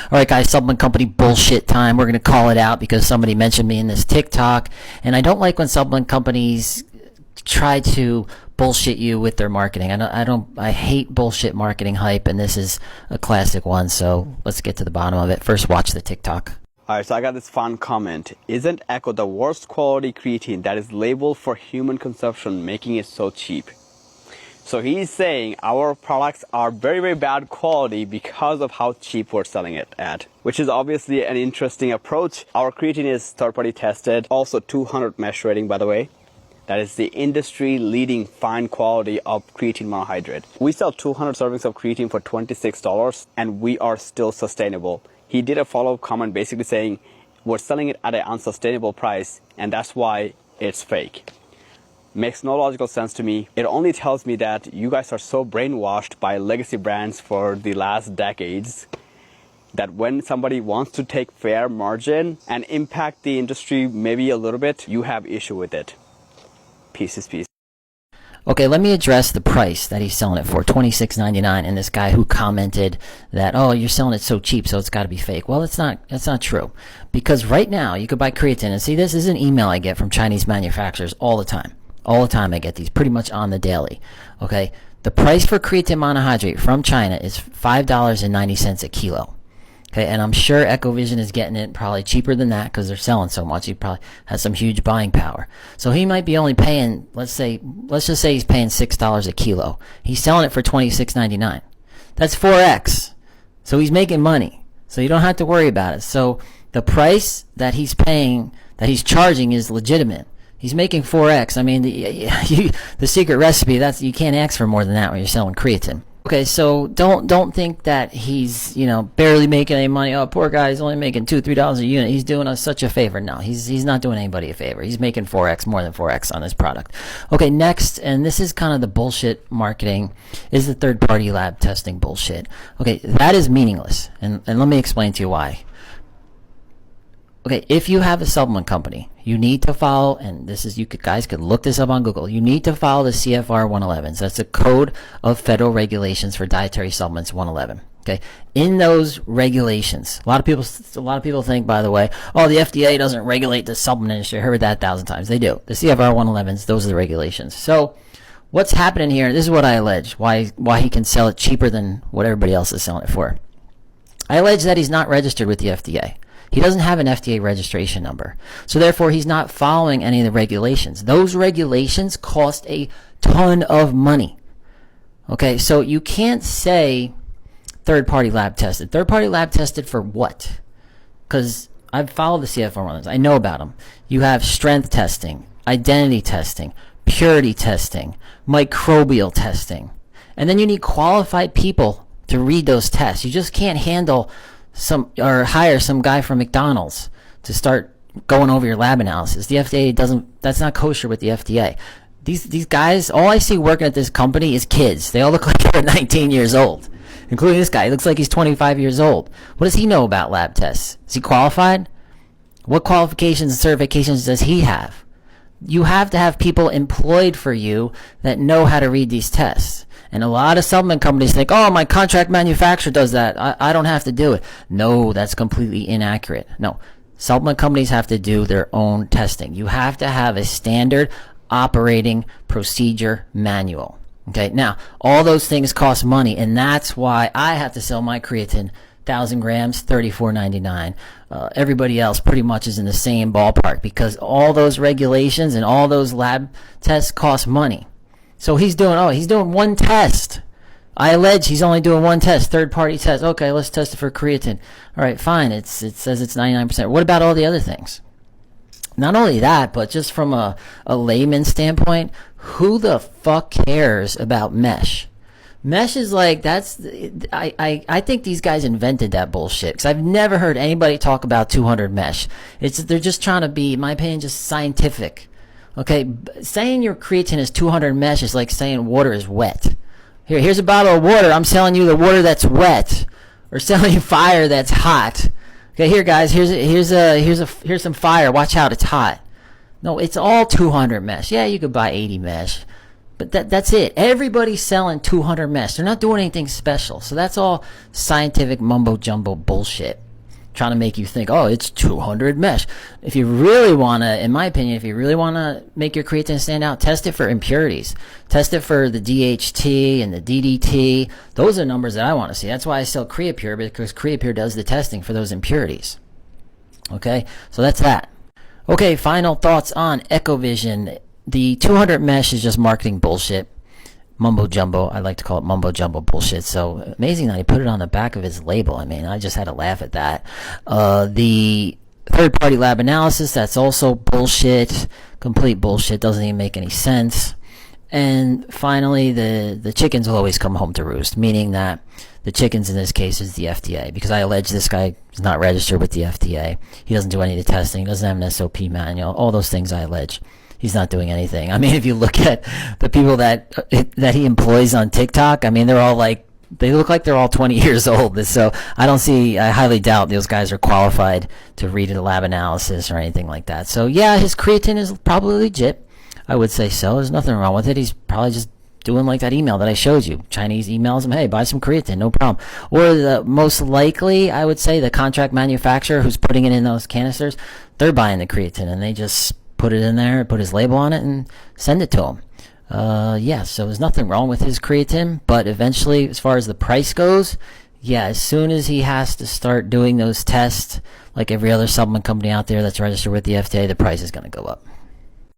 Alright guys, supplement company bullshit time. We're going to call it out because somebody mentioned me in this TikTok, and I don't like when supplement companies try to bullshit you with their marketing. I hate bullshit marketing hype, and this is a classic one, so let's get to the bottom of it. First, watch the TikTok. Alright, so I got this fun comment. Isn't Echo the worst quality creatine that is labeled for human consumption, making it so cheap? So he's saying our products are very, very bad quality because of how cheap we're selling it at, which is obviously an interesting approach. Our creatine is third-party tested, also 200 mesh rating, by the way. That is the industry-leading fine quality of creatine monohydrate. We sell 200 servings of creatine for $26, and we are still sustainable. He did a follow-up comment basically saying, we're selling it at an unsustainable price, and that's why it's fake. Makes no logical sense to me. It only tells me that you guys are so brainwashed by legacy brands for the last decades that when somebody wants to take fair margin and impact the industry maybe a little bit, you have issue with it. Peace is peace. Okay, let me address the price that he's selling it for, $26.99, and this guy who commented that, oh, you're selling it so cheap, so it's got to be fake. Well, that's not true, because right now you could buy creatine, and see, this is an email I get from Chinese manufacturers all the time. All the time I get these, pretty much on the daily. Okay, the price for creatine monohydrate from China is $5.90 a kilo. Okay, and I'm sure Echovision is getting it probably cheaper than that because they're selling so much. He probably has some huge buying power. So he might be only paying, let's just say he's paying $6 a kilo. He's selling it for $26.99. That's 4x. So he's making money. So you don't have to worry about it. So the price that he's paying, that he's charging, is legitimate. He's making 4x. I mean, the secret recipe, that's, you can't ask for more than that when you're selling creatine. Okay, so don't think that he's, barely making any money. Oh, poor guy, he's only making $2-3 a unit. He's doing us such a favor. No, he's not doing anybody a favor. He's making 4x, more than 4x on his product. Okay, next, and this is kind of the bullshit marketing, is the third-party lab testing bullshit. Okay, that is meaningless, and let me explain to you why. Okay, if you have a supplement company, you need to follow, and this is, guys could look this up on Google, you need to follow the CFR 111s. That's a code of federal regulations for dietary supplements 111. Okay, in those regulations, a lot of people think, by the way, oh, the FDA doesn't regulate the supplement industry. I heard that 1,000 times. They do. The CFR 111s, those are the regulations. So what's happening here, this is what I allege, why he can sell it cheaper than what everybody else is selling it for. I allege that he's not registered with the FDA. He doesn't have an FDA registration number. So therefore, he's not following any of the regulations. Those regulations cost a ton of money. Okay, so you can't say third-party lab tested. Third-party lab tested for what? Because I've followed the CFR ones. I know about them. You have strength testing, identity testing, purity testing, microbial testing. And then you need qualified people to read those tests. You just can't hire some guy from McDonald's to start going over your lab analysis. The FDA that's not kosher with the FDA. These guys, all I see working at this company is kids. They all look like they're 19 years old, including this guy. He looks like he's 25 years old. What does he know about lab tests? Is he qualified? What qualifications and certifications does he have? You have to have people employed for you that know how to read these tests. And a lot of supplement companies think, oh, my contract manufacturer does that. I don't have to do it. No, that's completely inaccurate. No, supplement companies have to do their own testing. You have to have a standard operating procedure manual. Okay, now, all those things cost money, and that's why I have to sell my creatine 1,000 grams, $34.99. Everybody else pretty much is in the same ballpark because all those regulations and all those lab tests cost money. So he's doing one test. I allege he's only doing one test, third-party test. Okay, let's test it for creatine. All right, fine. It says it's 99%. What about all the other things? Not only that, but just from a layman standpoint, who the fuck cares about mesh? Mesh is like, I think these guys invented that bullshit because I've never heard anybody talk about 200 mesh. They're just trying to be, in my opinion, just scientific. Okay, saying your creatine is 200 mesh is like saying water is wet. Here's a bottle of water. I'm selling you the water that's wet, or selling you fire that's hot. Okay, here guys, here's some fire. Watch out, it's hot. No, it's all 200 mesh. Yeah, you could buy 80 mesh. But that's it. Everybody's selling 200 mesh. They're not doing anything special. So that's all scientific mumbo jumbo bullshit, trying to make you think, oh, it's 200 mesh. If you really want to, in my opinion, if you really want to make your creatine stand out, test it for impurities. Test it for the DHT and the DDT. Those are numbers that I want to see. That's why I sell CreaPure, because CreaPure does the testing for those impurities. Okay, so that's that. Okay, final thoughts on EchoVision. The 200 mesh is just marketing bullshit. Mumbo jumbo. I like to call it mumbo jumbo bullshit. So amazing that he put it on the back of his label. I mean, I just had to laugh at that. The third-party lab analysis, that's also bullshit. Complete bullshit. Doesn't even make any sense. And finally, the chickens will always come home to roost, meaning that the chickens in this case is the FDA, because I allege this guy is not registered with the FDA. He doesn't do any of the testing. He doesn't have an SOP manual. All those things I allege. He's not doing anything. I mean, if you look at the people that he employs on TikTok, I mean, they're all like, they look like they're all 20 years old. So I highly doubt those guys are qualified to read a lab analysis or anything like that. So yeah, his creatine is probably legit. I would say so. There's nothing wrong with it. He's probably just doing like that email that I showed you. Chinese emails him, hey, buy some creatine, no problem. Or the most likely, I would say, the contract manufacturer who's putting it in those canisters, they're buying the creatine and they just put it in there, put his label on it, and send it to him. Yeah, so there's nothing wrong with his creatine, but eventually, as far as the price goes, yeah, as soon as he has to start doing those tests, like every other supplement company out there that's registered with the FDA, the price is going to go up.